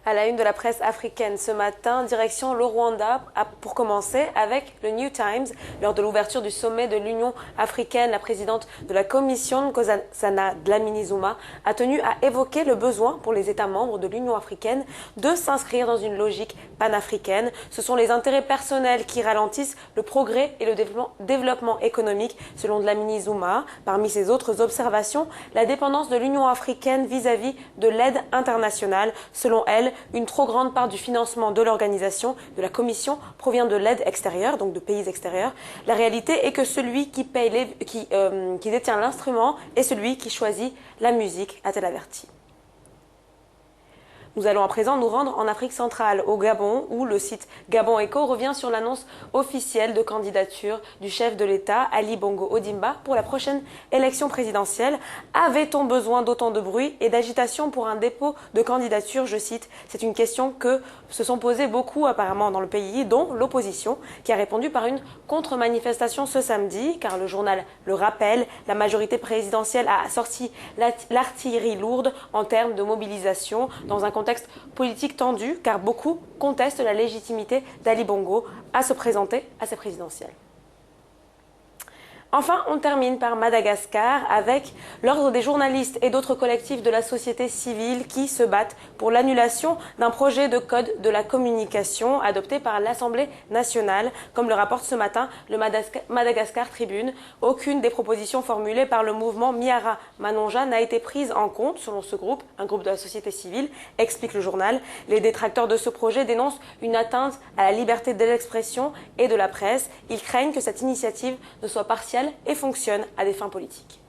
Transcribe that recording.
À la une de la presse africaine ce matin, direction le Rwanda, pour commencer avec le New Times. Lors de l'ouverture du sommet de l'Union africaine, la présidente de la Commission, Nkosazana Dlamini-Zuma, a tenu à évoquer le besoin pour les États membres de l'Union africaine de s'inscrire dans une logique panafricaine. Ce sont les intérêts personnels qui ralentissent le progrès et le développement économique, selon Dlamini-Zuma. Parmi ses autres observations, la dépendance de l'Union africaine vis-à-vis de l'aide internationale. Selon elle, une trop grande part du financement de l'organisation, de la Commission, provient de l'aide extérieure, donc de pays extérieurs. La réalité est que celui qui détient l'instrument est celui qui choisit la musique, a-t-elle averti. Nous allons à présent nous rendre en Afrique centrale, au Gabon, où le site Gabon Echo revient sur l'annonce officielle de candidature du chef de l'État, Ali Bongo Ondimba, pour la prochaine élection présidentielle. Avait-on besoin d'autant de bruit et d'agitation pour un dépôt de candidature? Je cite, c'est une question que se sont posées beaucoup apparemment dans le pays, dont l'opposition, qui a répondu par une contre-manifestation ce samedi, car le journal le rappelle, la majorité présidentielle a sorti l'artillerie lourde en termes de mobilisation dans un contexte politique tendu, car beaucoup contestent la légitimité d'Ali Bongo à se présenter à ces présidentielles. Enfin, on termine par Madagascar avec l'Ordre des journalistes et d'autres collectifs de la société civile qui se battent pour l'annulation d'un projet de code de la communication adopté par l'Assemblée nationale. Comme le rapporte ce matin le Madagascar Tribune, aucune des propositions formulées par le mouvement Miara Manonja n'a été prise en compte, selon ce groupe, un groupe de la société civile, explique le journal. Les détracteurs de ce projet dénoncent une atteinte à la liberté de l'expression et de la presse. Ils craignent que cette initiative ne soit partielle et fonctionne à des fins politiques.